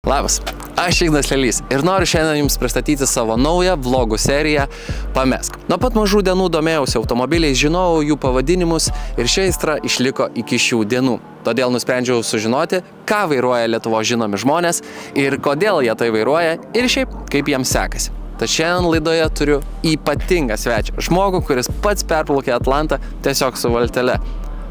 Labas, aš Ignas Lelys ir noriu šiandien jums pristatyti savo naują vlogų seriją Pamesk. Nuo pat mažų dienų domėjausi automobiliais, žinojau jų pavadinimus ir ši aistra išliko iki šių dienų. Todėl nusprendžiau sužinoti, ką vairuoja Lietuvos žinomi žmonės ir kodėl jie tai vairuoja ir šiaip kaip jiems sekasi. Tad šiandien laidoje turiu ypatingą svečią, žmogų, kuris pats perplaukė Atlantą tiesiog su valtele.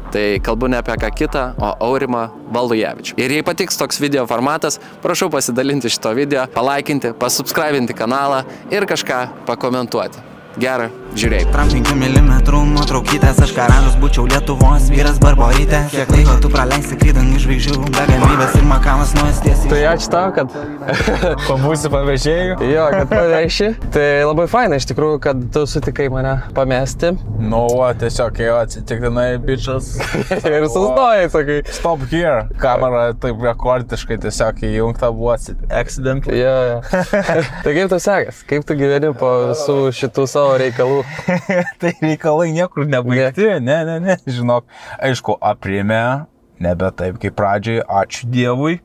Tai kalbu ne apie ką kitą, o Aurimą Valujevičių. Ir jei patiks toks video formatas, prašau pasidalinti šito video, palaikinti, pasubscribinti kanalą ir kažką pakomentuoti. Gerą žiūrėjimą. Tram 5 mm nuotraukytės, aš garažas būčiau Lietuvos vyras Barborytė. Kiek laiko tu praleisti krydant iš žvaigždžių, be galimybės ir makamas nuostėsi. Tai ačiū tau, kad pabūsi pavežėjų. Jo, kad paveši. Tai labai faina iš tikrųjų, kad tu sutikai mane pamesti. Nu, tiesiog jau atsitiktinai, bičas. Ir sustojai, sakai. Stop here. Kamera taip rekordiškai tiesiog įjungta buvo accidentally. Jo. Tai kaip tu sekas? Kaip tu gyveni po visų šitų savo reikalų? Tai reikalai niekur nebaigti, ne, žinok. Aišku, aprėmė, nebe taip kaip pradžiai, ačiū Dievui.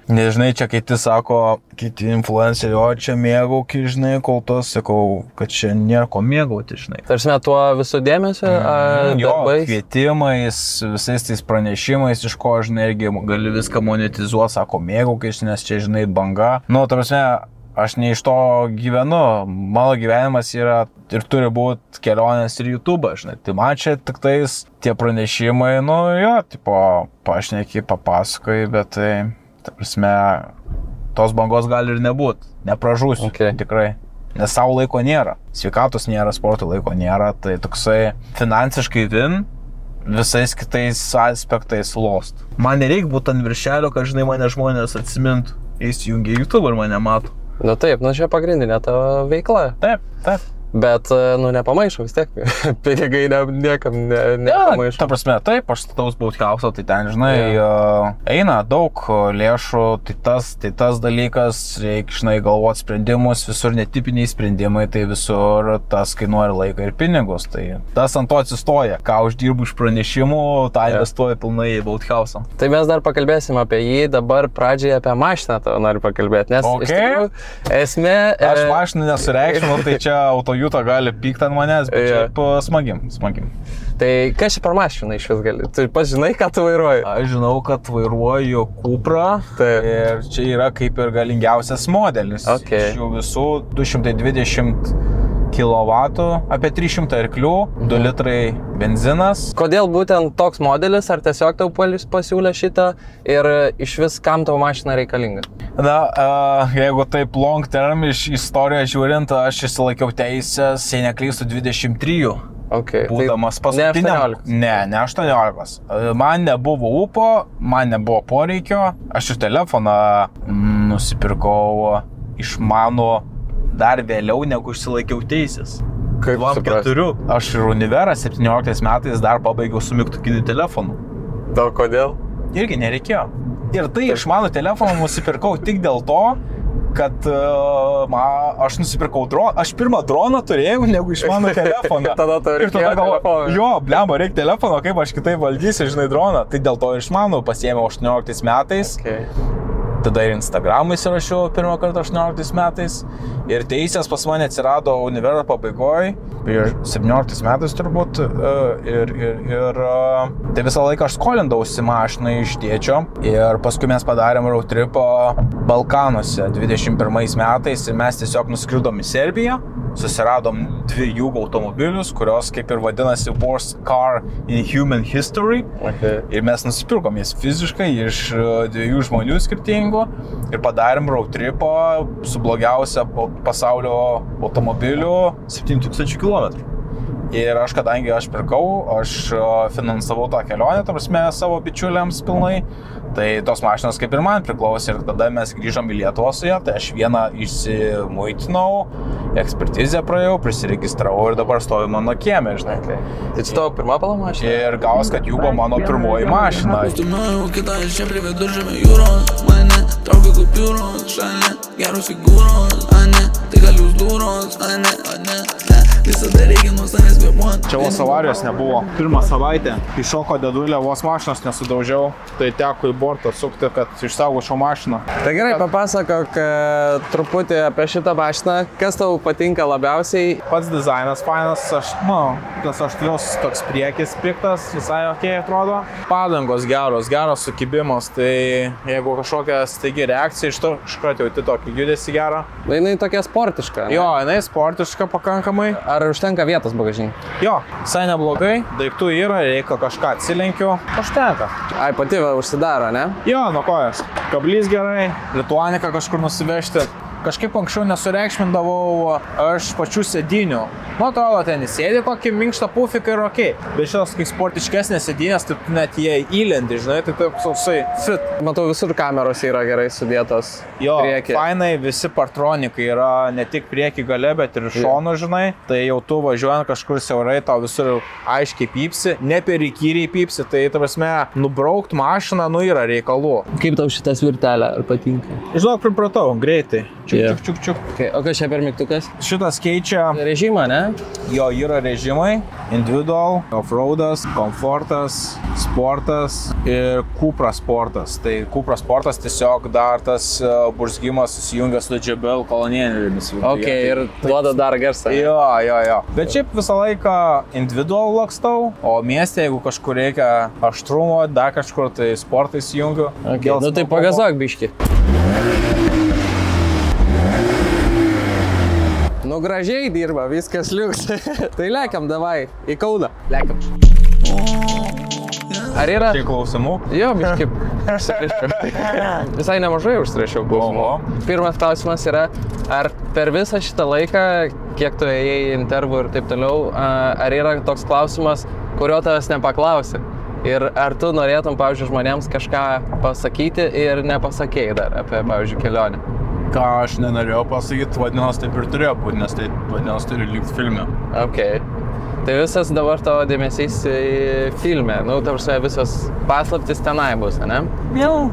Nežinai, čia kiti sako, kiti influenceriai, o čia mėgauki, žinai, kol tos sakau, kad čia nėra ko mėgauti, žinai. Tarsi tuo visų dėmesio, jo, darbais? Kvietimais, visais tais pranešimais, iš ko, žinai, irgi gali viską monetizuoti, sako, mėgaukis, nes čia, žinai, banga. Nu, tarsi, aš ne iš to gyvenu, mano gyvenimas yra ir turi būti kelionės ir YouTube, žinai. Tai man čia tik tais tie pranešimai, nu jo, tipo, pašneki, papasakai, bet tai, prasme, tos bangos gali ir nebūt, nepražūsiu, tikrai. Nes savo laiko nėra, sveikatos nėra, sporto laiko nėra, tai toksai finansiškai visais kitais aspektais lost. Man nereikia būti ant viršelio, kad, žinai, mane žmonės atsimintų, įsijungia YouTube ir mane mato. Nu taip, nu čia pagrindinė tavo veikla. Taip. Bet, nu, nepamaišau vis tiek, pinigai niekam nepamaišau. Ta prasme, taip, aš stataus Boathouse, tai ten, žinai, eina daug lėšų, tai tas dalykas, reikia, žinai, galvoti sprendimus, visur netipiniai sprendimai, tai visur tas kainuoja ir laiką ir pinigus, tai tas ant to atsistoja, ką uždirbu iš pranešimų, tą investuoja pilnai į Boathouse. Tai mes dar pakalbėsim apie jį, dabar pradžiai apie mašiną tavo noriu pakalbėti, nes iš tikrųjų esmė... Aš mašiną nesureikšinu, tai čia Autojuto gali pykti ant manęs, bet čia smagim. Tai kas čia per mašiną iš vis gali? Tu pats žinai, ką tu vairuoji? Aš žinau, kad vairuoju Cupra ir čia yra kaip ir galingiausias modelis. Iš jų visų 220 kW, apie 300 arklių, 2 litrai benzinas. Kodėl būtent toks modelis, ar tiesiog tau pasiūlė šitą ir iš vis kam tavo mašina reikalinga? Na, jeigu taip long term iš istorijos žiūrint, aš išsilaikiau teisės, jei neklystu, 23. Būdamas paskutiniam. Ne 18. Man nebuvo ūpo, man nebuvo poreikio. Aš ir telefoną nusipirkau išmanų dar vėliau, negu išsilaikiau teisės. Kaip supratau? Aš ir Univerą 17 metais dar pabaigiau su mygtukiniu telefonu. Dėl kodėl? Irgi nereikėjo. Ir tai išmanų telefoną nusipirkau tik dėl to, kad aš nusipirkau droną. Aš pirmą droną turėjau, negu išmanų telefoną. Tada galvoju, jo, blemba, reikia telefono, kaip aš kitaip valdysiu, žinai, droną. Tai dėl to išmanų pasiėmiau 18 metais. Tada ir Instagramą įsirašiau pirmą kartą 18 metais. Ir teisės pas mane atsirado Univero pabaigoje, prieš 17 metais turbūt. Tai visą laiką aš skolindausi mašiną iš tėčio. Ir paskui mes padarėm road tripą Balkanuose 21 metais. Ir mes tiesiog nuskridom į Serbiją. Susiradom 2 automobilius, kurios kaip ir vadinasi Worst Car in Human History. Ir mes nusipirkom jas fiziškai iš 2 žmonių skirtingų ir padarėm road tripą su blogiausia pasaulio automobiliu 7000 km. Ir kadangi aš pirkau, aš finansavau tą kelionę, ta prasme, savo bičiuliams pilnai. Tai tos mašinos kaip ir man priklausė ir tada mes grįžom į Lietuvą su ją, tai aš vieną išsimuitinau, ekspertizę praėjau, prisiregistravau ir dabar stoviu mano kieme, žinai. Tai čia tavo pirma pala mašina? Ir gaus, kad jų buvo mano pirmoji mašina. Stumėjau kitą iš čia prie viduržemio jūros, mane traukia kupiūros, šalia geros figūros, ane, tai gal jūs dūros, ane. visada reikia nuo savęs be one. Čia vos avarijos nebuvo. Pirmą savaitę iššoko dėdulė, vos mašinos nesudaužiau, tai teko į bortą sukti, kad išsaugočiau mašiną. Tai gerai, papasakok truputį apie šitą mašiną. Kas tau patinka labiausiai? Pats dizainas fainas, tas aštrios toks priekis piktas, visai ok atrodo. Padangos geros sukibimas, tai jeigu kažkokia staigi reakcija iš to, iškart jauti tokį judesį gerą. Jinai tokia sportiška. Jo, jinai sportiška pakankamai. Ar užtenka vietos bagažinėj? Jo, visai neblogai, daiktų yra, reikia kažką atsilenkiu, užtenka. Ai, pati užsidaro, ne? Jo, nuo kojas. Kablys gerai, lituaniką kažkur nusivežti. Kažkaip anksčiau nesureikšmindavau aš pačių sėdinių. Nu, atrodo, ten įsėdė kokį minkštą pufiką ir ok. Bet šios, kai sportiškesnės sėdinės, tai net jie įlendi, žinai, tai taip sausai fit. Matau, visur kameros yra gerai sudėtos. Jo, priekį. Fainai, visi partronikai yra ne tik priekį gale, bet ir šonų, žinai. Tai jau tu važiuojant kažkur siaurai, tau visur aiškiai pypsi, ne per įkyriai pypsi, tai ta prasme, nubraukt mašiną, yra reikalų. Kaip tau šitas virtelė, ar patinka? Žinok, pripratau, greitai. Čiuk. Okay. O kas čia per mygtukas? Šitas keičia režimą, ne? Jo, yra režimai. Individual, offroadas, komfortas, sportas ir Cupra sportas. Tai Cupra sportas tiesiog dar tas burzgimas susijungia su JBL kolonėlėmis. Ok, ir duoda dar garsą. Jo. Bet šiaip visą laiką individual lakstau, o mieste, jeigu kažkur reikia aštrumo, dar kažkur, tai sportą įsijungiu. Okay. Nu tai pagazuok biškį. Nu gražiai dirba, viskas liuks. Tai lekiam, davai, į Kauną. Lekiam. Ar yra? Čia klausimų? Jo, biškai užsirašiau. Visai nemažai užsirašiau klausimų. Pirmas klausimas yra, ar per visą šitą laiką, kiek tu ėjai intervų ir taip toliau, ar yra toks klausimas, kurio tavęs nepaklausi? Ir ar tu norėtum, pavyzdžiui, žmonėms kažką pasakyti ir nepasakėjai dar apie, pavyzdžiui, kelionę? Ką aš nenorėjau pasakyti, vadinasi taip ir turėjo būti, nes tai vadinasi turi likti filme. Ok. Tai visas dabar tavo dėmesys į filme, nu, ta prasme, visos paslaptis tenai bus, ne? Jau.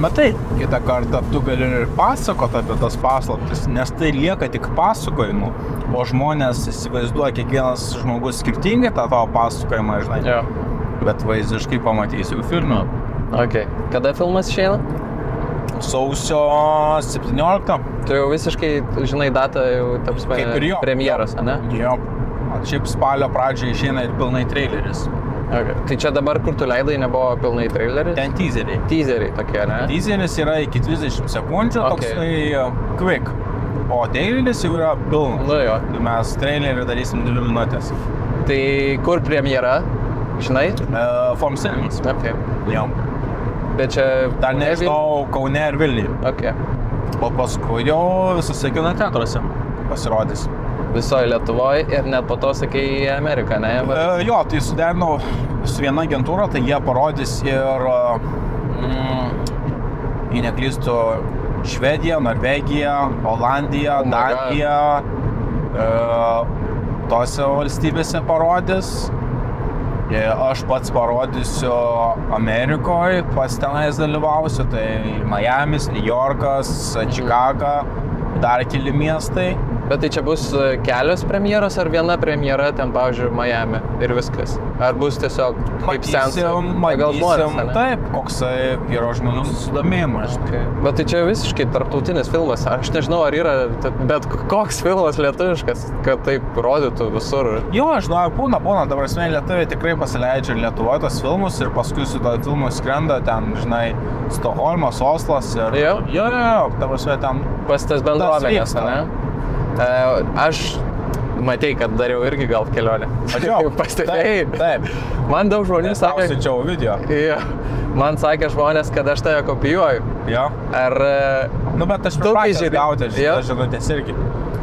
Matai, kitą kartą tu gali ir pasakoti apie tas paslaptis, nes tai lieka tik pasakojimu, o žmonės įsivaizduoja kiekvienas žmogus skirtingai tą tavo pasakojimą, žinai. Jo. Bet vaizdiškai pamatysiu filmą. Ok. Kada filmas išeina? Sausio 17. Tu jau visiškai žinai datą, jau taps premjeros, ne? Jo. Šiaip spalio pradžioje išeina ir pilnai traileris. Okay. Tai čia dabar, kur tu leidai, nebuvo pilnai traileris? Ten teaseriai. Teaseriai tokie, ne? Teaseris yra iki 30 sekundžių, toksai quick. O traileris jau yra pilnas. Nu jo. Mes trailerį darysim 2 minutės. Tai kur premjera? Žinai? Forum Cinemas. Okay. Jo. Bet čia... Dar nežinau, Kaune ir Vilniuje. Okay. O paskui jau visose kino teatruose pasirodys. Visoje Lietuvoje ir net po to sakai į Ameriką, ne? Jo, tai suderinau su viena agentūra, tai jie parodys ir, jei neklystu, Švediją, Norvegiją, Olandiją, Daniją, tose valstybėse parodys. Aš pats parodysiu Amerikoje, pats tenais dalyvausiu, tai Miamis, New Yorkas, Čikaga, dar keli miestai. Bet tai čia bus kelios premjeros ar viena premjera ten, pavyzdžiui, Miami ir viskas? Ar bus tiesiog kaip sensas? Matysim, taip, koksai yra žmonių susidomėjimas. Okay. Bet tai čia visiškai tarptautinis filmas. Aš nežinau, ar yra bet koks filmas lietuviškas, kad taip rodytų visur. Jo, aš žinau, būna, dabar asmeniai lietuviai tikrai pasileidžia Lietuvoje tos filmus ir paskui su to filmu skrenda ten, žinai, Stokholmas, Oslas ir... Jo, dabar ten... Pas tas bendruomenės, ne? Aš matei, kad dariau irgi gal kelionę. Pastebėjai? Taip. Man daug žmonių sakė... Siunčiau video. Ja. Man sakė žmonės, kad aš tave kopijuoju. Jo. Ar... Nu, bet aš pripratęs gauti šitą žinutės irgi.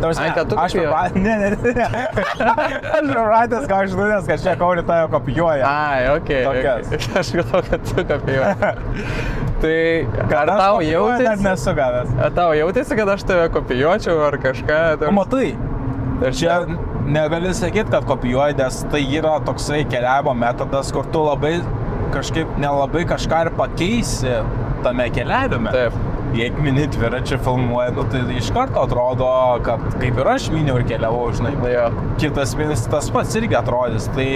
Ai, kad tu kopijuoji? Ne. Aš pripratęs gauti žinutės, kad čia Kaune tave kopijuoja. Ai, okei. Aš galvoju, kad tu kopijuoji. Tai ar tau jautėsi? Net nesu gavęs. Ar tau jautėsi, kad aš tave kopijuočiau ar kažką? O matai, čia negali sakyti, kad kopijuoji, nes tai yra toksai keliavimo metodas, kur tu labai kažkaip nelabai kažką ir pakeisi tame keliavime. Taip. jeigu mini dviračią filmuoja, nu, tai iš karto atrodo, kad kaip ir aš miniau ir keliavau, žinai. Jo. Kitas minis tas pats irgi atrodys. Tai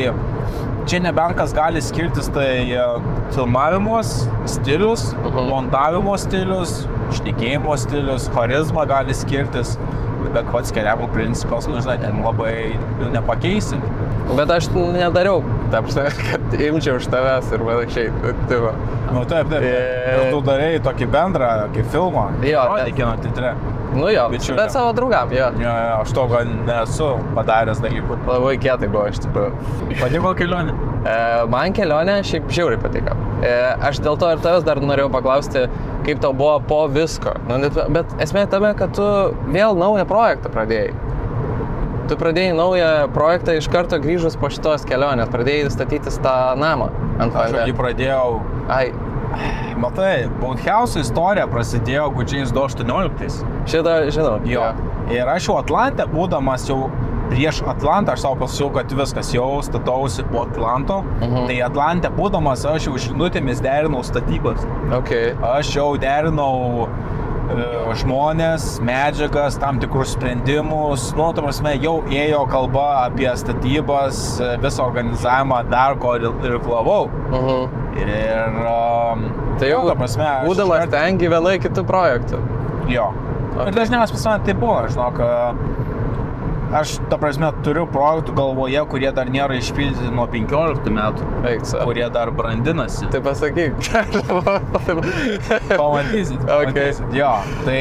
čia nebent kas gali skirtis, tai filmavimos stilius, montavimo stilius, šnekėjimo stilius, charizma gali skirtis. Bet pats keliavimo principas, nu, žinai, ten labai nepakeisi. Bet aš nedariau, kad imčiau iš tavęs ir panašiai. Nu taip. Ir tu darėjai tokį bendrą, kaip filmą. Jo. Rodė kino teatre. Nu jo, Bičiulio. bet savo draugam, jo. Jo, aš to gal nesu padaręs dalykų. Labai kietai buvo iš tikrųjų. Patiko kelionė? Man kelionė šiaip žiauriai patiko. Aš dėl to ir tavęs dar norėjau paklausti, kaip tau buvo po visko. Nu, bet esmė tame, kad tu vėl naują projektą pradėjai. Tu pradėjai naują projektą iš karto grįžus po šitos kelionės. Pradėjai statytis tą namą ant vandens. Aš jį pradėjau... Ai. Matai, Boathouse istorija prasidėjo gudžiais 2018. Šitą žinau. Jo. Ir aš jau Atlante, būdamas jau prieš Atlantą, aš savo pasakiau, kad viskas jau statausi po Atlanto. Tai Atlante būdamas aš jau žinutėmis derinau statybas. Okay. Aš jau derinau žmonės, medžiagas, tam tikrus sprendimus. Nu, ta prasme, jau ėjo kalba apie statybas, visą organizavimą, dar ko ir plavau. Ir tai jau, ta prasme, būdamas ten gyvenai kitų projektų. Jo. Ir dažniausiai pas mane tai buvo, žinok, aš, ta prasme, turiu projektų galvoje, kurie dar nėra išpildyti nuo 15 metų, kurie dar brandinasi. Tai pasakyk. Pamatysit. Okay. Jo, tai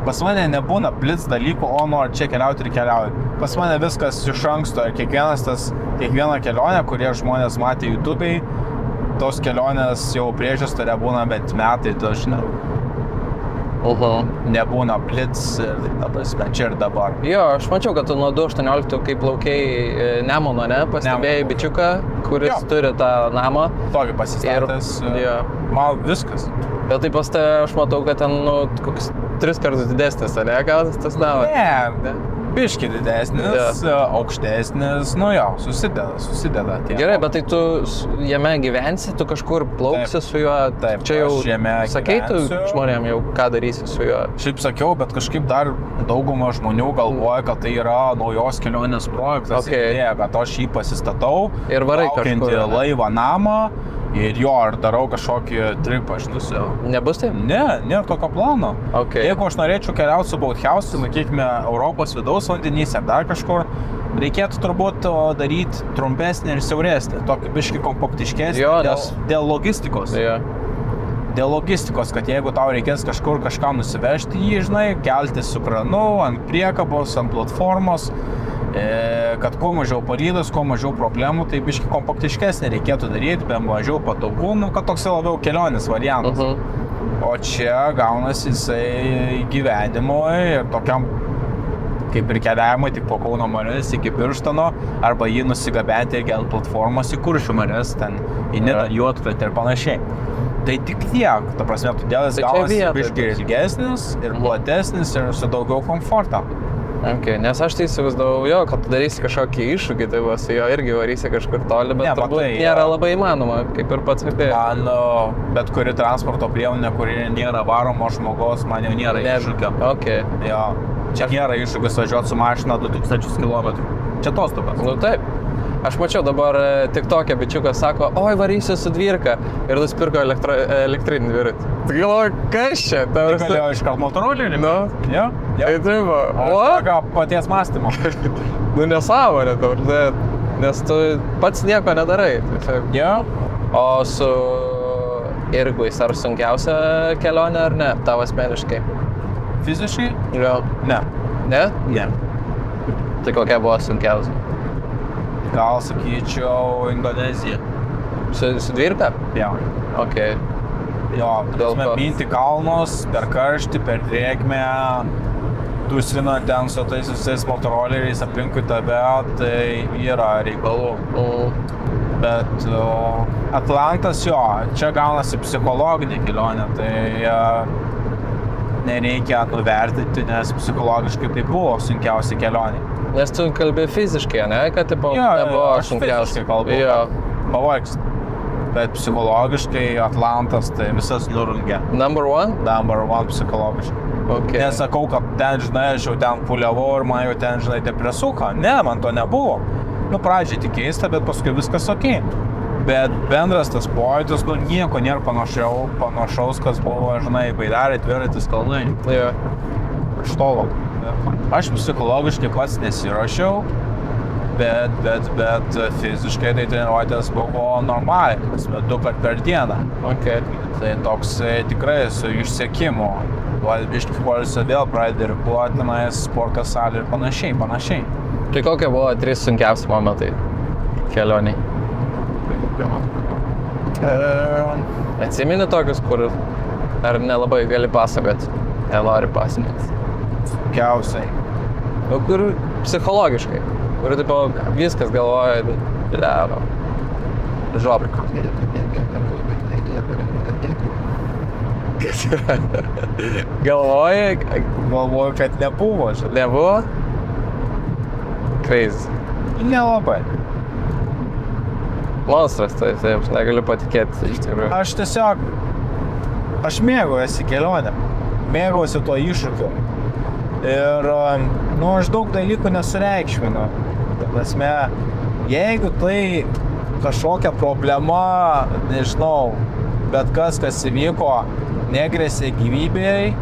pas mane nebūna blitz dalykų, o nori čia keliauti ir keliauti. Pas mane viskas iš anksto ir kiekviena kelionė, kurie žmonės matė YouTube'ai, tos kelionės jau priešistorė būna bent metai dažnai. Nebūna blitz, ta prasme, čia ir dabar. Jo, aš mačiau, kad tu nuo 2018, kai plaukiai Nemuno, ne, pastebėjai bičiuką, kuris turi tą namą. Tokį pasistatęs, man viskas. Bet taip pas aš matau, kad ten, nu, koks 3 kartus didesnis, ne, gal tas namas? Ne. Biški didesnis, aukštesnis, nu jo, susideda tie. Gerai, bet tai tu jame gyvensi, tu kažkur plauksi su juo, taip, čia jau sakai tu gyvensiu. Žmonėm jau ką darysi su juo? Šiaip sakiau, bet kažkaip dar dauguma žmonių galvoja, kad tai yra naujos kelionės projektas, idėja, kad aš jį pasistatau, ir varai laukiantį laivą namą. Ir jo, ar darau kažkokį tripą, žinau. Nebus taip? Ne, nėra tokio plano. Okay. Jeigu aš norėčiau keliauti su Boathouse, sakykime, Europos vidaus vandenyse ar dar kažkur, reikėtų turbūt daryti trumpesnį ir siauresnį, tokį biškį kompaktiškesnį, dėl logistikos. Dėl logistikos, kad jeigu tau reikės kažkur kažką nusivežti, jį, žinai, kelti su kranu, ant priekabos, ant platformos, kad kuo mažiau parydas, kuo mažiau problemų, tai biški kompaktiškesnį reikėtų daryti, be mažiau patogumų, kad toks labiau kelionės variantas. O čia gaunasi jisai gyvenimui ir tokiam kaip ir keliavimui tik po Kauno marias iki Birštono, arba jį nusigabenti irgi ant platformos į Kuršių marias, ten į Nidą, Juodkrantę ir panašiai. Tai tik tiek, ta prasme, todėl jis gaunasi biški ilgesnis ir platesnis ir su daugiau komforto. Okay, nes aš tai įsivaizdavau, jo, kad tu darysi kažkokį iššūkį, tai va, su jo irgi varysi kažkur toli, bet turbūt nėra labai įmanoma, kaip ir pats sakai. Man bet kuri transporto priemonė, kuri nėra varomo žmogaus, man jau nėra iššūkio. Okay. Jo, čia nėra iššūkis važiuoti su mašina 2000 km. Čia tostukas. Nu taip. Aš mačiau dabar TikTok'e bičiukas sako, oi varysiu su dvirka ir nusipirko elektrinį dviratį. Tai galvoju, kas čia? Tai galėjo iškart motorolerį? Nu, jo. Tai taip, o? Tokio paties mąstymo. Nu nesąmonė, nes tu pats nieko nedarai. Jo. O su irguis ar sunkiausia kelionė ar ne, tavo asmeniškai? Fiziškai? Jo. Ne. Ne? Ne. Tai kokia buvo sunkiausia? Gal sakyčiau Indonezija. Su dvirka? Jo. Okay. Jo, minti kalnus, per karštį, per drėgmę, dusinant ten su tais visais motoroleriais aplinkui tave, tai yra reikalų. Bet Atlantas jo, čia gaunasi psichologinė kelionė, tai nereikia nuvertinti, nes psichologiškai tai buvo sunkiausia kelionė. Nes tu kalbė fiziškai, ne? Kad tipo, jo, nebuvo aš sunkiausia. Fiziškai kalbu. Jo. Pavargsti. bet psichologiškai Atlantas tai visas nurungė. Number one? Number one psichologiškai. Okay. Nesakau, kad ten, žinai, aš jau ten puliavau ir man jau ten, žinai, depresuka. Ne, man to nebuvo. Nu, pradžiai tik keista, bet paskui viskas okei. Bet bendras tas pojūtis, nu, nieko nėra panašaus, kas buvo, žinai, baidarė, dviratis, kalnai. Jo. Iš tolo. Aš psichologiškai pats nesirašiau, bet fiziškai tai treniruotės buvo normaliai, 2 kart per dieną. Okay. Tai toks tikrai su išsekimu. Biški polisio vėl pradedi ripuoti, tenais sporto salė ir panašiai. Tai kokie buvo 3 sunkiausi momentai kelioniai? Atsimeni tokius, kur ar nelabai gali pasakoti, nenori pasakoti? Sunkiausiai. O kur psichologiškai, kur tipo viskas galvoja, lero, žobrika. Kas yra? Galvoju, kad nebuvo, žinai. Nebuvo? Crazy. Nelabai. Monstras, tai taip, negaliu patikėti iš tikrųjų. Aš mėgaujuosi kelionę, mėgaujuosi tuo iššūkiu. Ir, nu, aš daug dalykų nesureikšminu. Ta prasme, jeigu tai kažkokia problema, nežinau, bet kas įvyko, negresia gyvybei,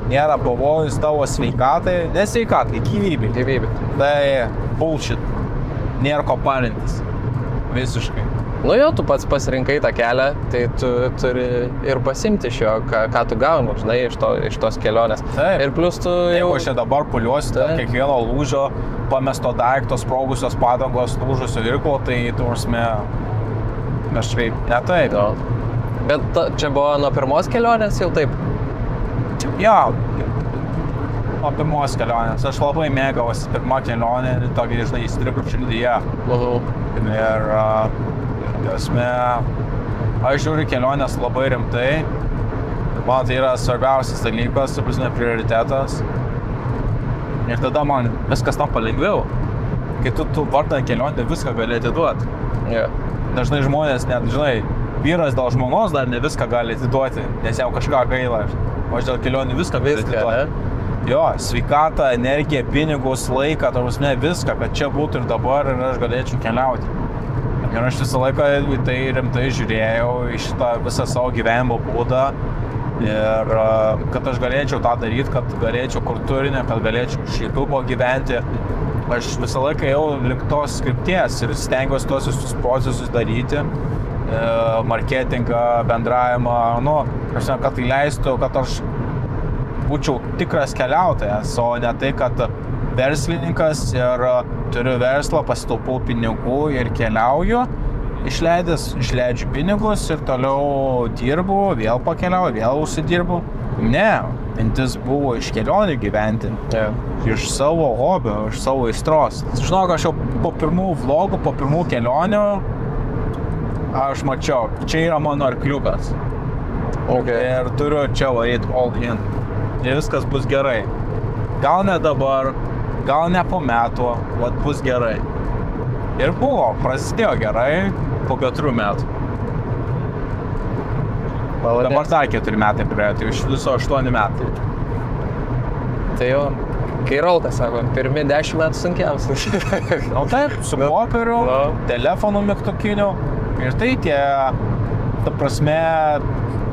nėra pavojus tavo sveikatai, nesveikatai, gyvybei. Tai bullshit, nėra ko parintis, visiškai. Nu jau, tu pats pasirinkai tą kelią, tai tu turi ir pasimti iš jo, ką tu gauni, žinai, iš tos kelionės. Taip. Ir plus tu jau... Jeigu aš čia dabar puliuosiu, kiekvieno lūžio, pamesto daikto, sprogusios padangos, lūžusio irklo, tai tu prasme, kažkaip ne taip. No. Bet čia buvo nuo pirmos kelionės jau taip? Jo, nuo pirmos kelionės. Aš labai mėgavosi pirmą kelionę ir tokį, žinai, įstripu širdyje. Ir, prasme, aš žiūriu kelionės labai rimtai. Man tai yra svarbiausias dalykas, prasme, prioritetas. Ir tada man viskas tampa lengviau. Kai tu vardan kelionę viską gali atiduoti. Yeah. Dažnai žmonės net, žinai, vyras dėl žmonos dar ne viską gali atiduoti, nes jau kažką gaila. O aš dėl kelionių viską gali atiduoti. Jo, sveikatą, energiją, pinigus, laiką, tarpusme viską, kad čia būtų ir dabar ir aš galėčiau keliauti. Ir aš visą laiką į tai rimtai žiūrėjau, į šitą visą savo gyvenimo būdą. Ir kad aš galėčiau tą daryti, kad galėčiau kur turinę, kad galėčiau iš YouTube'o gyventi. Aš visą laiką jau link tos skripties ir stengiuosi tuos visus procesus daryti. Marketingą, bendravimą, nu, kad tai leistų, kad aš būčiau tikras keliautojas, o ne tai, kad verslininkas ir turiu verslą, pasitaupau pinigų ir keliauju, išleidžiu pinigus ir toliau dirbu, vėl pakeliauju, vėl užsidirbu. Ne, mintis buvo iš kelionių gyventi, iš savo hobio, iš savo aistros. Žinok, aš jau po pirmų vlogų, po pirmų kelionių, aš mačiau, čia yra mano arkliukas. Ir turiu čia varyti all in. Ir viskas bus gerai. Gal ne dabar, gal ne po metų, bet bus gerai. Ir buvo, prasidėjo gerai po 4 metų. Dabar dar 4 metai praėjo, tai iš viso 8 metai. Tai jau, kai Raukas sako, pirmi 10 metų sunkiausias. Nu taip, su popieriu, telefonu mygtukiniu. Ir tai tie, ta prasme,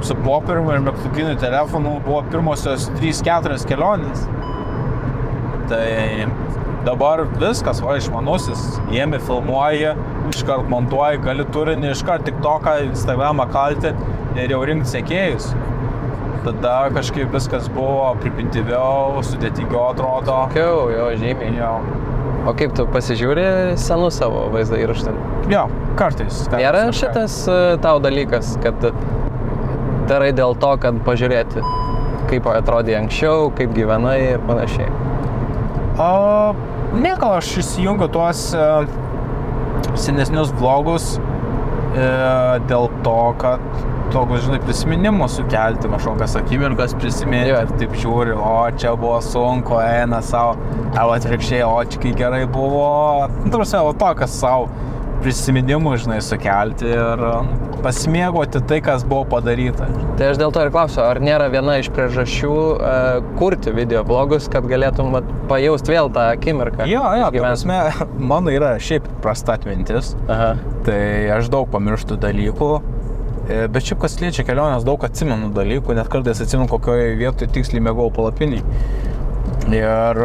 su popieriu ir mygtukiniu telefonu buvo pirmosios 3-4 kelionės. Tai dabar viskas, va, išmanusis, jėmi filmuoji, iškart montuoji, gali turinį, iškart TikToką, Instagramą kalti ir jau rinkti sekėjus. Tada kažkaip viskas buvo primityviau, sudėtingiau atrodo. Jo, žymiai. Jo. O kaip tu pasižiūri senus savo vaizdą įraštą? Jo, kartais. Nėra šitas tau dalykas, kad darai dėl to, kad pažiūrėti, kaip atrodė anksčiau, kaip gyvenai ir panašiai? Ne, gal aš įsijungiu tuos senesnius vlogus dėl to, kad tokius, žinai, prisiminimus sukelti, kažkokias akimirkas prisiminti ir taip žiūri, o čia buvo sunku, eina savo, atvirkščiai, o čia kai gerai buvo, tarsi, o to, kas savo prisiminimų, žinai, sukelti ir pasimėgoti tai, kas buvo padaryta. Tai aš dėl to ir klausiu, ar nėra viena iš priežasčių kurti videoblogus, kad galėtum pajausti vėl tą akimirką? Jo, mano yra šiaip prasta atmintis, tai aš daug pamirštų dalykų, bet šiaip kas liečia kelionės, daug atsimenu dalykų, net kartais atsimenu, kokioje vietoje tiksliai mėgau palapiniai. Ir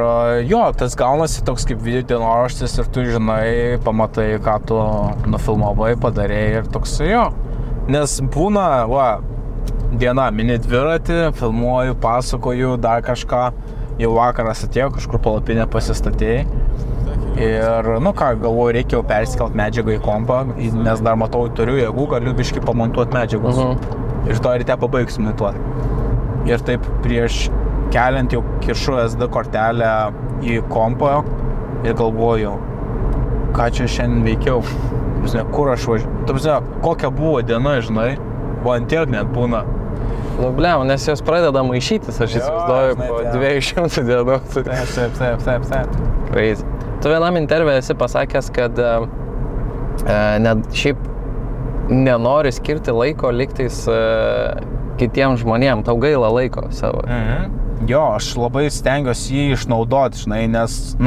jo, tas gaunasi toks kaip video dienoraštis ir tu žinai, pamatai, ką tu nufilmavai, padarėjai ir toks jo. Nes būna, diena, mini dviratį, filmuoju, pasakoju, dar kažką, jau vakaras atėjo, kažkur palapinę pasistatėjai. Ir, galvoju, reikia jau persikelt medžiagą į kompą, nes dar matau, turiu jėgų, galiu biškį pamontuoti medžiagos. Ir to ryte pabaigsiu montuoti. Ir taip prieš keliant jau kišu SD kortelę į kompą ir galvoju, ką čia šiandien veikiau, kur aš važiuoju, kokia buvo diena, žinai, ant tiek net būna. Blem, nes jos pradeda maišytis, aš įsivaizduoju, po 200 dienų. Taip. Crazy. Tu vienam interviu esi pasakęs, kad net šiaip nenori skirti laiko liktais kitiems žmonėms, tau gaila laiko savo. Jo, aš labai stengiuosi jį išnaudoti, žinai, nes,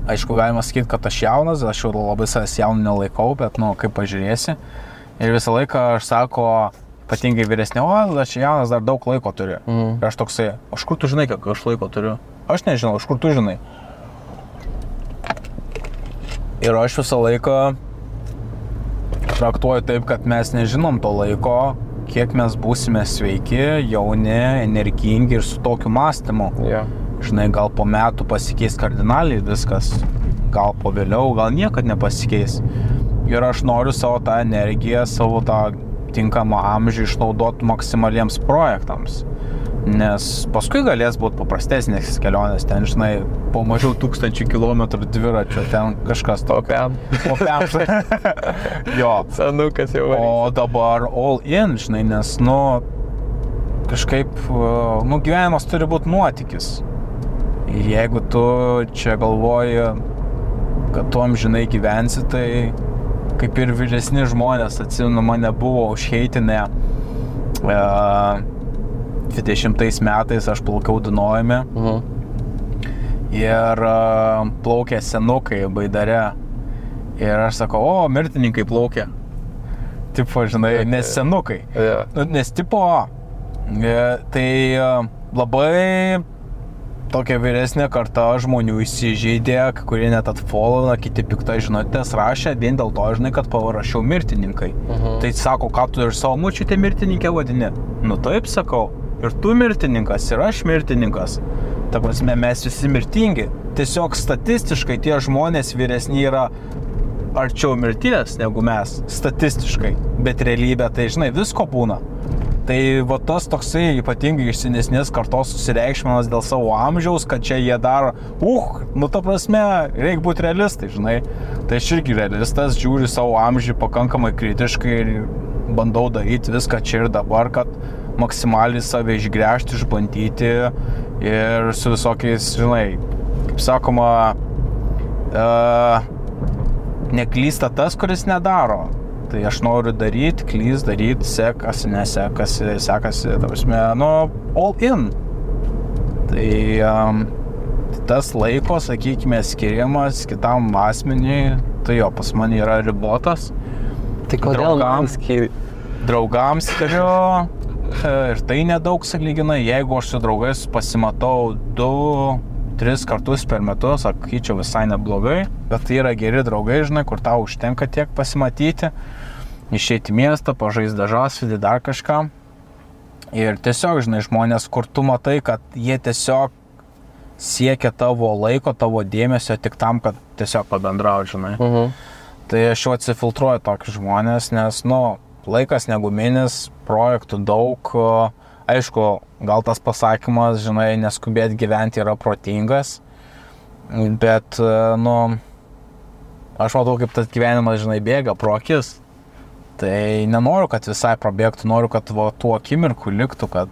aišku, galima sakyti, kad aš jaunas, aš jau labai savęs jaunų nelaikau, bet, kaip pažiūrėsi. Ir visą laiką aš sako, ypatingai vyresnė, aš jaunas dar daug laiko turiu. Ir aš toksai, aš kur tu žinai, kiek aš laiko turiu? Aš nežinau, aš kur tu žinai. Ir aš visą laiką traktuoju taip, kad mes nežinom to laiko, kiek mes būsime sveiki, jauni, energingi ir su tokiu mąstymu. Žinai, gal po metų pasikeis kardinaliai viskas, gal po vėliau, gal niekad nepasikeis. Ir aš noriu savo tą energiją, savo tą tinkamą amžių išnaudoti maksimaliems projektams. Nes paskui galės būti paprastesnės kelionės, ten, žinai, po mažiau 1000 kilometrų dviračio, ten kažkas tokio. Jo. Senukas jau varys. O dabar all in, žinai, nes, kažkaip, gyvenimas turi būti nuotykis. Ir jeigu tu čia galvoji, kad tu amžinai gyvensi, tai kaip ir vyresni žmonės, atsimenu, mane buvo užheitinę 20 metais aš plaukiau Dunojumi ir plaukė senukai Baidare ir aš sakau, mirtininkai plaukė. Tipo, žinai, nes senukai. Nes tipo, tai labai tokia vyresnė karta žmonių įsižeidė, kurie net atfollow, kiti piktai žinutės rašė, vien dėl to, žinai, kad pavarašiau mirtininkai. Tai sako, ką tu ir savo močiutę mirtininkę vadini? Taip, sakau. Ir tu mirtininkas, ir aš mirtininkas. Ta prasme, mes visi mirtingi. Tiesiog statistiškai tie žmonės vyresni yra arčiau mirties negu mes, statistiškai. Bet realybė, tai žinai, visko būna. Tai va tas toksai ypatingai iš senesnės kartos susireikšminas dėl savo amžiaus, kad čia jie daro, ta prasme, reikia būti realistai, žinai. Tai aš irgi realistas, žiūriu savo amžių pakankamai kritiškai ir bandau daryti viską čia ir dabar, kad maksimaliai save išgręžti, išbandyti ir su visokiais, žinai, kaip sakoma, neklysta tas, kuris nedaro. Tai aš noriu daryti, sekasi, nesekasi, sekasi, ta prasme, all in. Tai tas laiko, sakykime, skiriamas kitam asmeniui, tai jo, pas mane yra ribotas. Tai kodėl man skiri? Draugams skiriu ir tai nedaug, sakyginai, jeigu aš su draugais pasimatau 2-3 kartus per metus, sakyčiau, visai neblogai, bet tai yra geri draugai, žinai, kur tau užtenka tiek pasimatyti, išeiti į miestą, pažaisti dažasvidį, dar kažką. Ir tiesiog, žinai, žmonės, kur tu matai, kad jie tiesiog siekia tavo laiko, tavo dėmesio tik tam, kad tiesiog pabendrauti, žinai. Tai aš jau atsifiltruoju tokius žmonės, nes, laikas neguminis, projektų daug. Aišku, gal tas pasakymas, žinai, neskubėti gyventi yra protingas, bet, aš matau, kaip tas gyvenimas, žinai, bėga pro akis. Tai nenoriu, kad visai prabėgtų, noriu, kad tų akimirkų liktų, kad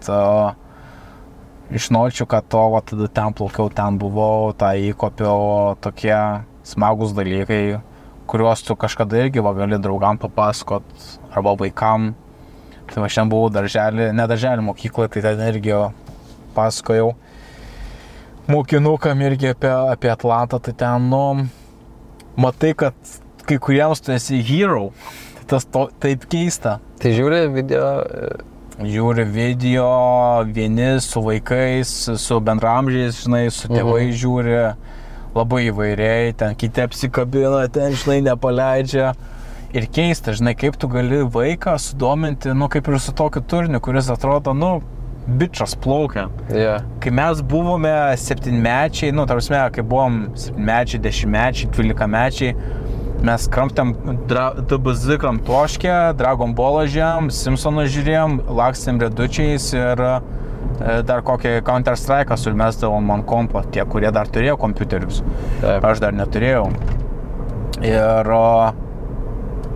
išnočiau, kad tada ten plaukiau, ten buvau, tą įkopiau, tokie smagus dalykai, kuriuos tu kažkada irgi gali draugam papasakot arba vaikam. Tai va šiandien buvau darželį mokykloje, tai ten irgi pasakojau mokinukam irgi apie Atlantą, tai ten, matai, kad kai kuriems tu esi hero, tas taip keista. Tai žiūri video, vieni su vaikais, su bendramžiais, žinai, su tėvai žiūri labai įvairiai, ten kiti apsikabina, ten, žinai, nepaleidžia. Ir keista, žinai, kaip tu gali vaiką sudominti, kaip ir su tokiu turiniu, kuris atrodo, bičas plaukia. Yeah. Kai mes buvome 7-mečiai, tarpsme, kai buvom 7-mečiai, 10-mečiai, 12-mečiai, mes kramtėm DBZ kramtoškę, Dragon Ballą žiūrėjom, Simpsoną žiūrėjom, lakstėm redučiais ir dar kokį Counter Strike'ą sulmesdavom ant kompo, tie, kurie dar turėjo kompiuterius. Taip. Aš dar neturėjau. Ir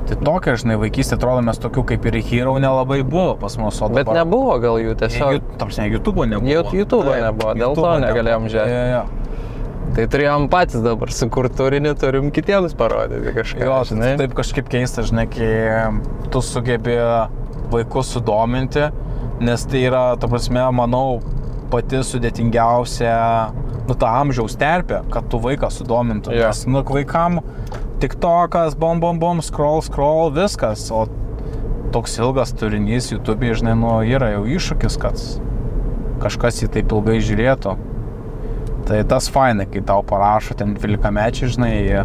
tai tokia, žinai, vaikystė, atrodo, mes tokių kaip ir hero nelabai buvo pas mus, o dabar... Bet nebuvo gal jų tiesiog. YouTube'o nebuvo. YouTube'o nebuvo, dėl to negalėjom žiūrėti. Jo. Tai turėjom patys dabar sukurti turinį, turim kitiems parodyti kažką. Jo, žinai. Taip kažkaip keista, žinai, kai tu sugebi vaikus sudominti, nes tai yra, ta prasme, manau, pati sudėtingiausia, ta amžiaus terpė, kad tu vaiką sudomintų. Jo. Nes, vaikam TikTokas, bom, scroll, viskas, o toks ilgas turinys YouTube'e, žinai, yra jau iššūkis, kad kažkas jį taip ilgai žiūrėtų. Tai tas fainai, kai tau parašo ten 12-mečiai, žinai,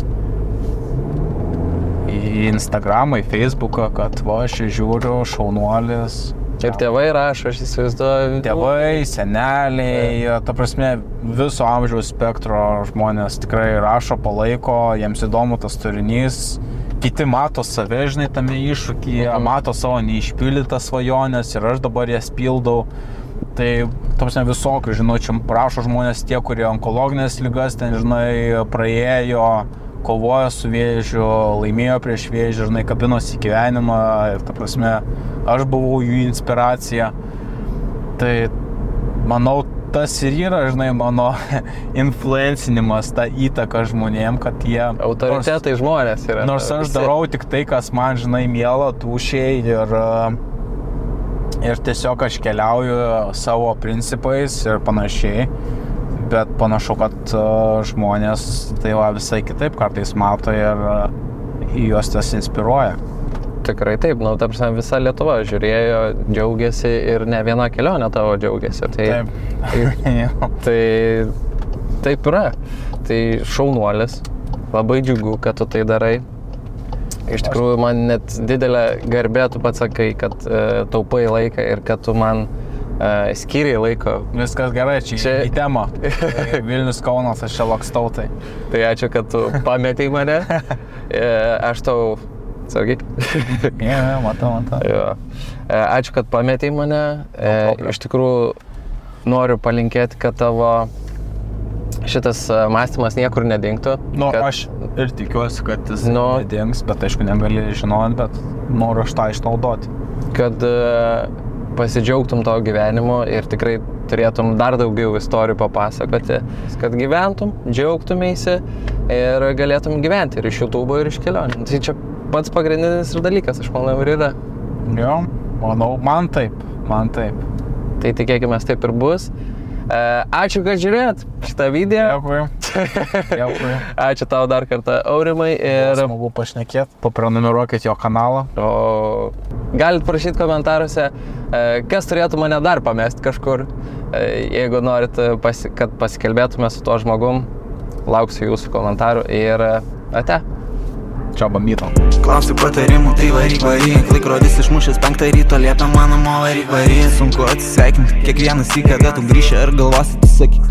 į Instagramą, į Facebooką, kad aš žiūriu, šaunuolis. Ir tėvai rašo, aš įsivaizduoju. Tėvai, seneliai, ta prasme, viso amžiaus spektro žmonės tikrai rašo, palaiko, jiems įdomu tas turinys. Kiti mato save, žinai, tame iššūkyje, mato savo neišpildytas svajonės ir aš dabar jas pildau. Tai, ta prasme, visokių, žinau, čia prašo žmonės tie, kurie onkologinės ligas ten, žinai, praėjo, kovojo su vėžiu, laimėjo prieš vėžį, žinai, kabinosi gyvenimą ir, ta prasme, aš buvau jų inspiracija. Tai, manau, tas ir yra, žinai, mano influencinimas, ta įtaka žmonėm, kad jie... Autoritetai žmonės yra. Nors aš darau tik tai, kas man, žinai, miela, tūšiai ir tiesiog aš keliauju savo principais ir panašiai. Bet panašu, kad žmonės tai visai kitaip kartais mato ir juos tas inspiruoja. Tikrai taip, ta prasme, visa Lietuva žiūrėjo, džiaugiasi ir ne viena kelionė tavo džiaugiasi. Tai taip yra. Tai šaunuolis, labai džiugu, kad tu tai darai. Iš tikrųjų, man net didelė garbė, tu pats sakai, kad taupai laiką ir kad tu man skiriai laiko. Viskas gerai, čia į temą. Vilnius, Kaunas, aš čia lakstau tai. Tai ačiū, kad tu pametei mane. Aš tau... Sargiai? Matau. Jo. Ačiū, kad pametei mane. Iš tikrųjų, noriu palinkėti, kad tavo šitas mąstymas niekur nedingtų. Aš ir tikiuosi, kad jis nedings, bet aišku, negali žinoti, bet noriu aš tą išnaudoti. Kad pasidžiaugtum tavo gyvenimu ir tikrai turėtum dar daugiau istorijų papasakoti, kad gyventum, džiaugtumėsi ir galėtum gyventi ir iš YouTube'o ir iš kelionių. Tai čia pats pagrindinis ir dalykas, aš manau, ir yra. Jo, manau, man taip. Tai tikėkime, taip ir bus. Ačiū, kad žiūrėjot šitą video. Dėkui. Ačiū tau dar kartą, Aurimai. Smagu pašnekėti. Paprenumeruokit jo kanalą. Galit prašyti komentaruose, kas turėtų mane dar pamesti kažkur. Jeigu norit, kad pasikalbėtume su tuo žmogum, lauksiu jūsų komentarų ir ate. Čia bamyto. Klausiu patarimų, tai varyk, laikrodis išmušęs 5 ryto, liepia mano varyk. Sunku atsisveikinti kiekvienas į kada tu grįši ir galvosi, sakyk.